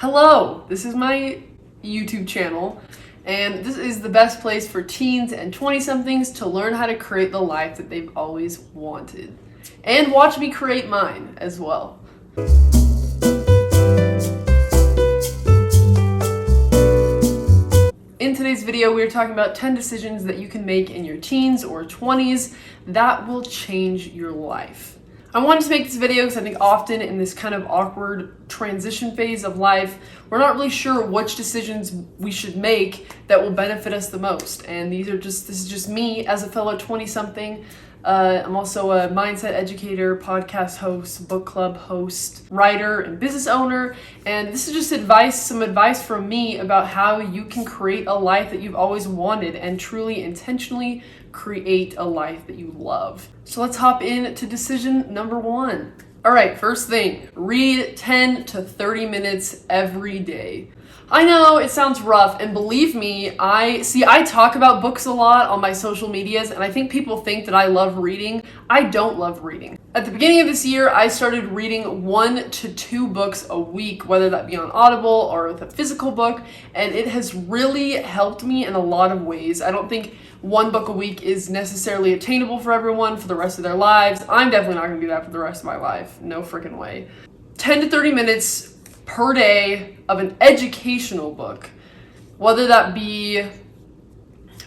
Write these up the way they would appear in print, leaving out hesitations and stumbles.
Hello, this is my YouTube channel, and this is the best place for teens and 20-somethings to learn how to create the life that they've always wanted. And watch me create mine as well. In today's video, we are talking about 10 decisions that you can make in your teens or 20s that will change your life. I wanted to make this video because I think often in this kind of awkward transition phase of life, we're not really sure which decisions we should make that will benefit us the most. And this is just me as a fellow 20-something. I'm also a mindset educator, podcast host, book club host, writer, and business owner. And this is just some advice from me about how you can create a life that you've always wanted and truly intentionally create a life that you love. So let's hop into decision number 1. All right, first thing, read 10 to 30 minutes every day. I know it sounds rough, and believe me, I talk about books a lot on my social medias, and I think people think that I love reading. I don't love reading. At the beginning of this year, I started reading 1 to 2 books a week, whether that be on Audible or with a physical book, and it has really helped me in a lot of ways. I don't think 1 book a week is necessarily attainable for everyone for the rest of their lives. I'm definitely not going to do that for the rest of my life. No freaking way. 10 to 30 minutes per day of an educational book, whether that be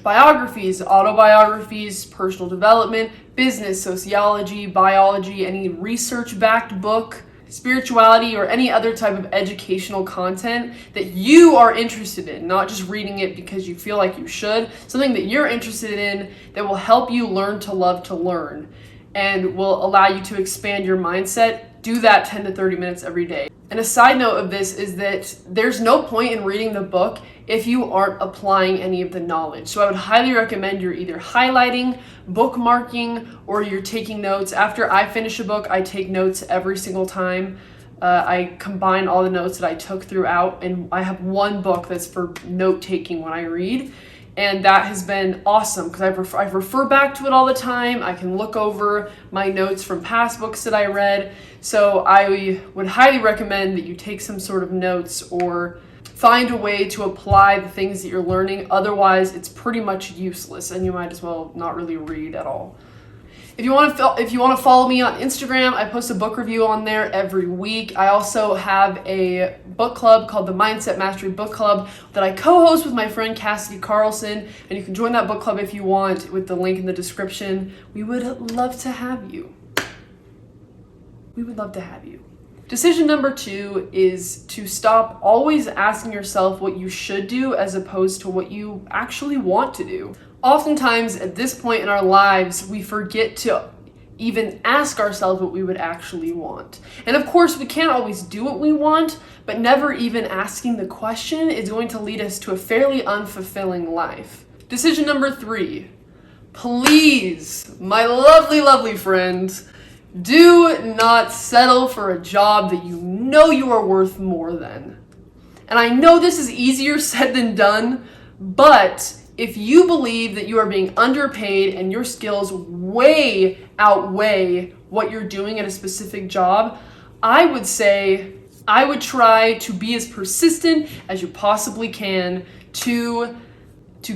biographies, autobiographies, personal development, business, sociology, biology, any research-backed book, spirituality, or any other type of educational content that you are interested in, not just reading it because you feel like you should, something that you're interested in that will help you learn to love to learn and will allow you to expand your mindset. Do that 10 to 30 minutes every day. And a side note of this is that there's no point in reading the book if you aren't applying any of the knowledge. So I would highly recommend you're either highlighting, bookmarking, or you're taking notes. After I finish a book, I take notes every single time. I combine all the notes that I took throughout, and I have 1 book that's for note-taking when I read. And that has been awesome because I refer back to it all the time. I can look over my notes from past books that I read. So I would highly recommend that you take some sort of notes or find a way to apply the things that you're learning. Otherwise, it's pretty much useless and you might as well not really read at all. If you want to follow me on Instagram, I post a book review on there every week. I also have a book club called the Mindset Mastery Book Club that I co-host with my friend Cassidy Carlson, and you can join that book club if you want with the link in the description. We would love to have you. We would love to have you. Decision number 2 is to stop always asking yourself what you should do as opposed to what you actually want to do. Oftentimes at this point in our lives, we forget to even ask ourselves what we would actually want. And of course, we can't always do what we want, but never even asking the question is going to lead us to a fairly unfulfilling life. Decision number 3, please, my lovely, lovely friends, do not settle for a job that you know you are worth more than. And I know this is easier said than done, but if you believe that you are being underpaid and your skills way outweigh what you're doing at a specific job, I would try to be as persistent as you possibly can to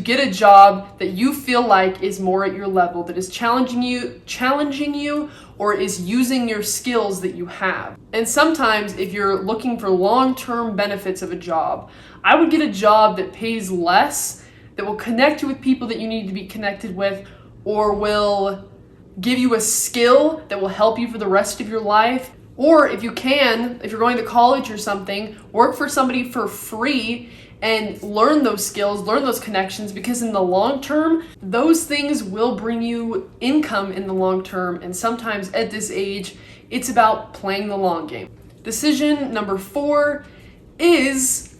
get a job that you feel like is more at your level, that is challenging you, or is using your skills that you have. And sometimes if you're looking for long-term benefits of a job, I would get a job that pays less, that will connect you with people that you need to be connected with, or will give you a skill that will help you for the rest of your life. Or if you're going to college or something, work for somebody for free and learn those skills, learn those connections, because in the long term, those things will bring you income in the long term. And sometimes at this age, it's about playing the long game. Decision number 4 is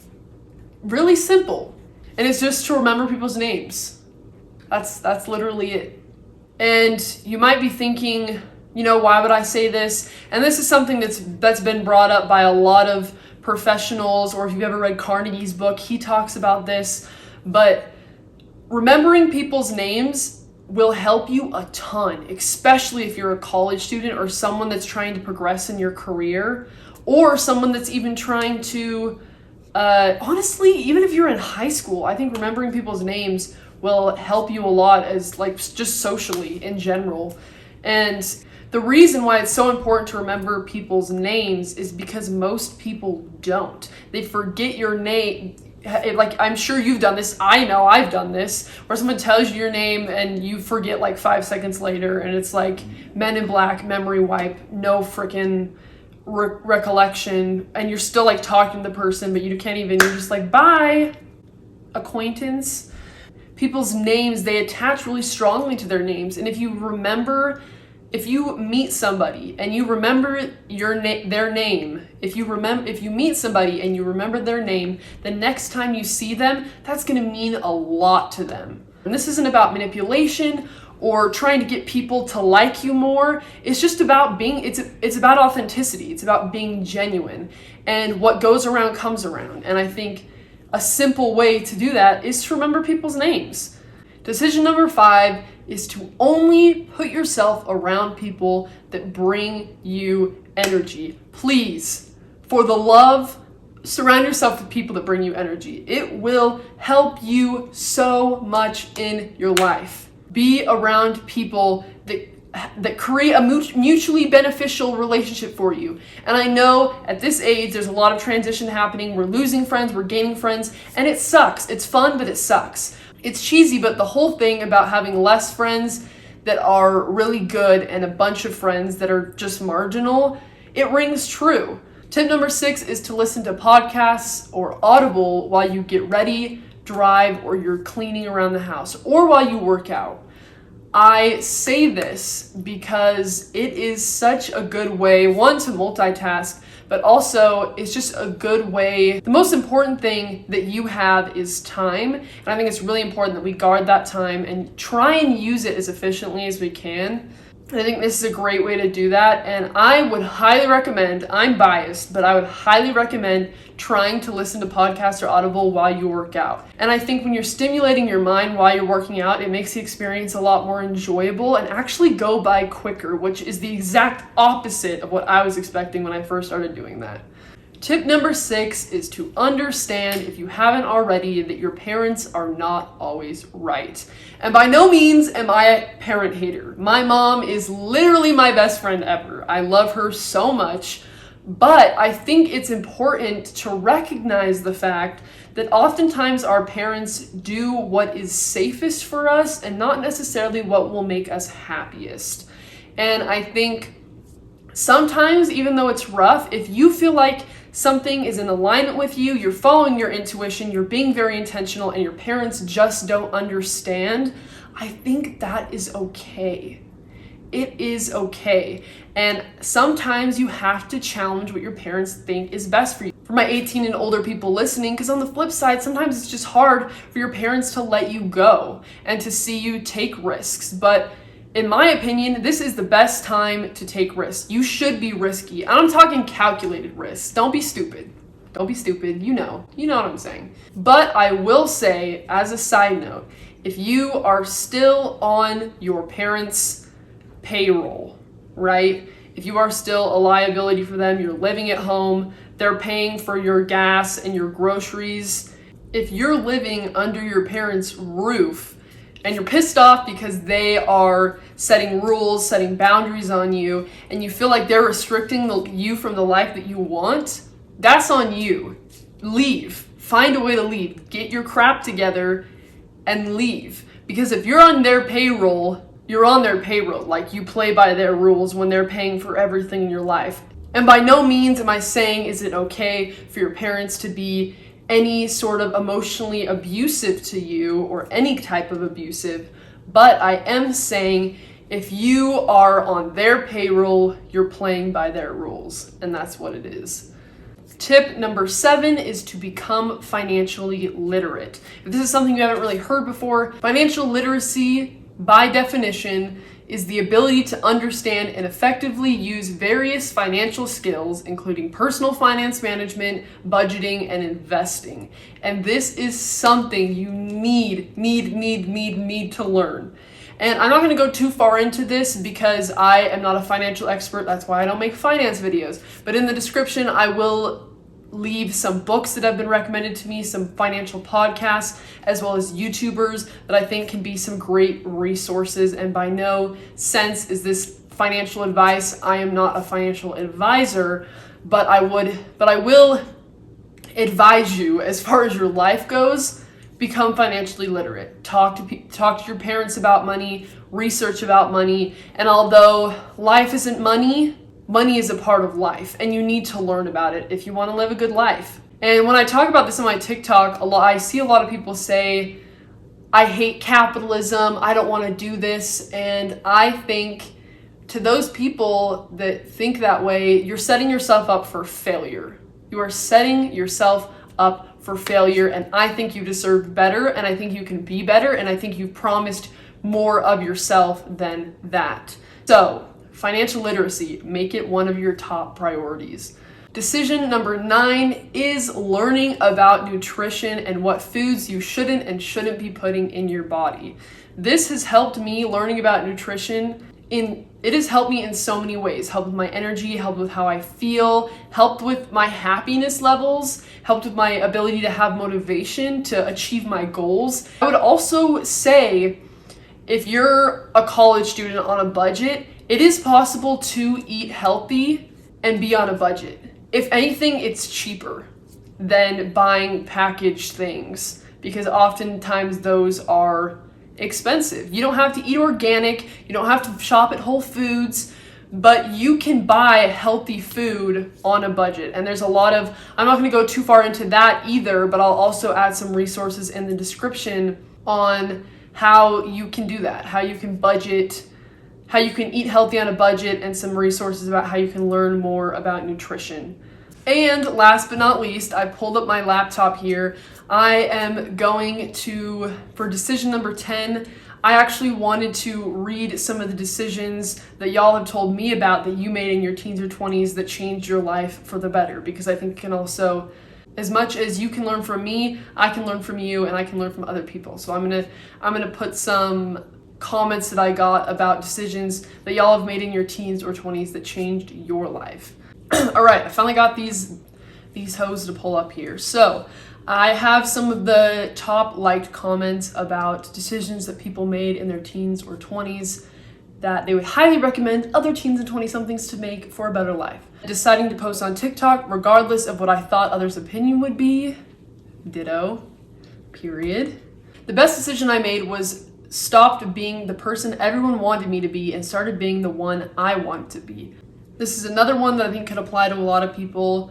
really simple. And it's just to remember people's names. That's literally it. And you might be thinking, why would I say this? And this is something that's been brought up by a lot of professionals, or if you've ever read Carnegie's book, he talks about this. But remembering people's names will help you a ton, especially if you're a college student or someone that's trying to progress in your career, or someone that's even trying to Honestly, even if you're in high school, I think remembering people's names will help you a lot as like just socially in general. And the reason why it's so important to remember people's names is because most people don't. They forget your name. Like, I'm sure you've done this. I know I've done this, where someone tells you your name and you forget like 5 seconds later, and it's like Men in Black, memory wipe, no freaking recollection, and you're still like talking to the person, but you can't even, you're just like, bye, acquaintance. People's names, they attach really strongly to their names, and if you meet somebody and you remember their name, if you meet somebody and you remember their name, the next time you see them, that's going to mean a lot to them. And this isn't about manipulation or trying to get people to like you more. It's just about it's about authenticity. It's about being genuine. And what goes around comes around. And I think a simple way to do that is to remember people's names. Decision number 5 is to only put yourself around people that bring you energy. Please, for the love, surround yourself with people that bring you energy. It will help you so much in your life. Be around people that create a mutually beneficial relationship for you. And I know at this age, there's a lot of transition happening. We're losing friends, we're gaining friends, and it sucks. It's fun, but it sucks. It's cheesy, but the whole thing about having less friends that are really good and a bunch of friends that are just marginal, it rings true. Tip number 6 is to listen to podcasts or Audible while you get ready, drive, or you're cleaning around the house, or while you work out. I say this because it is such a good way, one, to multitask, but also it's just a good way. The most important thing that you have is time, and I think it's really important that we guard that time and try and use it as efficiently as we can. And I think this is a great way to do that, and I would highly recommend, I'm biased, but I would highly recommend trying to listen to podcasts or Audible while you work out. And I think when you're stimulating your mind while you're working out, it makes the experience a lot more enjoyable and actually go by quicker, which is the exact opposite of what I was expecting when I first started doing that. Tip number 6 is to understand, if you haven't already, that your parents are not always right. And by no means am I a parent hater. My mom is literally my best friend ever. I love her so much. But I think it's important to recognize the fact that oftentimes our parents do what is safest for us and not necessarily what will make us happiest. And I think sometimes, even though it's rough, if you feel like something is in alignment with you, you're following your intuition, you're being very intentional, and your parents just don't understand, I think that is okay. It is okay. And sometimes you have to challenge what your parents think is best for you. For my 18 and older people listening, because on the flip side, sometimes it's just hard for your parents to let you go and to see you take risks. But in my opinion, this is the best time to take risks. You should be risky. And I'm talking calculated risks. Don't be stupid. Don't be stupid. You know what I'm saying. But I will say, as a side note, if you are still on your parents' payroll, right? If you are still a liability for them, you're living at home, they're paying for your gas and your groceries. If you're living under your parents' roof and you're pissed off because they are setting rules, setting boundaries on you, and you feel like they're restricting you from the life that you want, that's on you. Leave. Find a way to leave. Get your crap together and leave. Because if you're on their payroll, you're on their payroll. Like, you play by their rules when they're paying for everything in your life. And by no means am I saying is it okay for your parents to be any sort of emotionally abusive to you or any type of abusive, but I am saying if you are on their payroll, you're playing by their rules, and that's what it is. Tip number 7 is to become financially literate. If this is something you haven't really heard before, financial literacy, by definition, is the ability to understand and effectively use various financial skills, including personal finance management, budgeting, and investing. And this is something you need to learn. And I'm not going to go too far into this because I am not a financial expert. That's why I don't make finance videos. But in the description, I will leave some books that have been recommended to me, some financial podcasts, as well as YouTubers that I think can be some great resources. And by no sense is this financial advice. I am not a financial advisor, but I will advise you, as far as your life goes, become financially literate. Talk to your parents about money, research about money, and although life isn't money, money is a part of life, and you need to learn about it if you want to live a good life. And when I talk about this on my TikTok, I see a lot of people say, I hate capitalism, I don't want to do this, and I think to those people that think that way, you're setting yourself up for failure. You are setting yourself up for failure, and I think you deserve better, and I think you can be better, and I think you've promised more of yourself than that. So, financial literacy, make it one of your top priorities. Decision number 9 is learning about nutrition and what foods you shouldn't be putting in your body. This has helped me learning about nutrition. It has helped me in so many ways. Helped with my energy, helped with how I feel, helped with my happiness levels, helped with my ability to have motivation to achieve my goals. I would also say, if you're a college student on a budget, it is possible to eat healthy and be on a budget. If anything, it's cheaper than buying packaged things because oftentimes those are expensive. You don't have to eat organic, you don't have to shop at Whole Foods, but you can buy healthy food on a budget. And there's a lot of, I'm not going to go too far into that either, but I'll also add some resources in the description on how you can do that, how you can budget, how you can eat healthy on a budget, and some resources about how you can learn more about nutrition. And last but not least, I pulled up my laptop here. I am going to, for decision number 10, I actually wanted to read some of the decisions that y'all have told me about that you made in your teens or 20s that changed your life for the better, because I think it can also, as much as you can learn from me, I can learn from you, and I can learn from other people. So I'm gonna put some comments that I got about decisions that y'all have made in your teens or 20s that changed your life. All right, I finally got these hoes to pull up here. So I have some of the top liked comments about decisions that people made in their teens or 20s that they would highly recommend other teens and 20-somethings to make for a better life. Deciding to post on TikTok regardless of what I thought others' opinion would be. Ditto. Period. The best decision I made was stopped being the person everyone wanted me to be and started being the one I want to be. This is another one that I think could apply to a lot of people.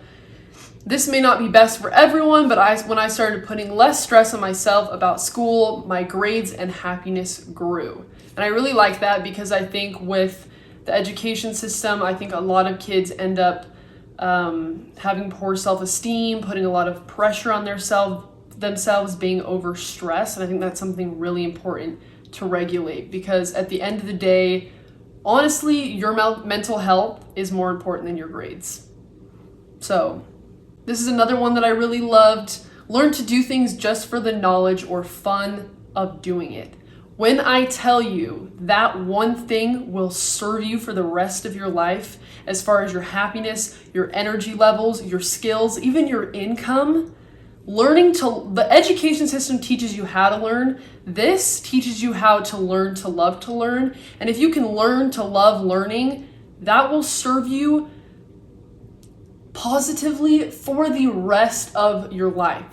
This may not be best for everyone, but when I started putting less stress on myself about school, my grades and happiness grew. And I really like that because I think with the education system, I think a lot of kids end up having poor self-esteem, putting a lot of pressure on themselves, being overstressed. And I think that's something really important to regulate, because at the end of the day, honestly, your mental health is more important than your grades. So this is another one that I really loved. Learn to do things just for the knowledge or fun of doing it. When I tell you that one thing will serve you for the rest of your life, as far as your happiness, your energy levels, your skills, even your income, the education system teaches you how to learn. This teaches you how to learn to love to learn. And if you can learn to love learning, that will serve you positively for the rest of your life.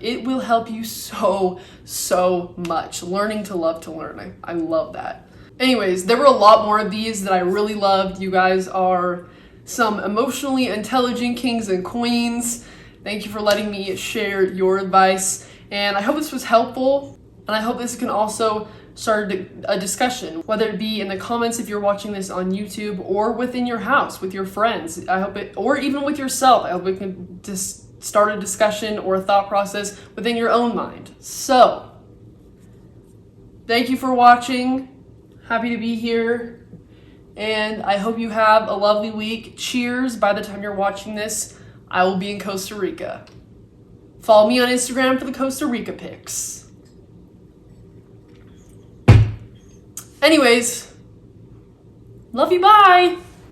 It will help you so much. Learning to love to learn. I love that. Anyways, there were a lot more of these that I really loved. You guys are some emotionally intelligent kings and queens. Thank you for letting me share your advice, and I hope this was helpful, and I hope this can also start a discussion, whether it be in the comments if you're watching this on YouTube, or within your house with your friends. Or even with yourself. I hope we can just start a discussion or a thought process within your own mind. So, thank you for watching. Happy to be here, and I hope you have a lovely week. Cheers. By the time you're watching this, I will be in Costa Rica. Follow me on Instagram for the Costa Rica pics. Anyways, love you, bye!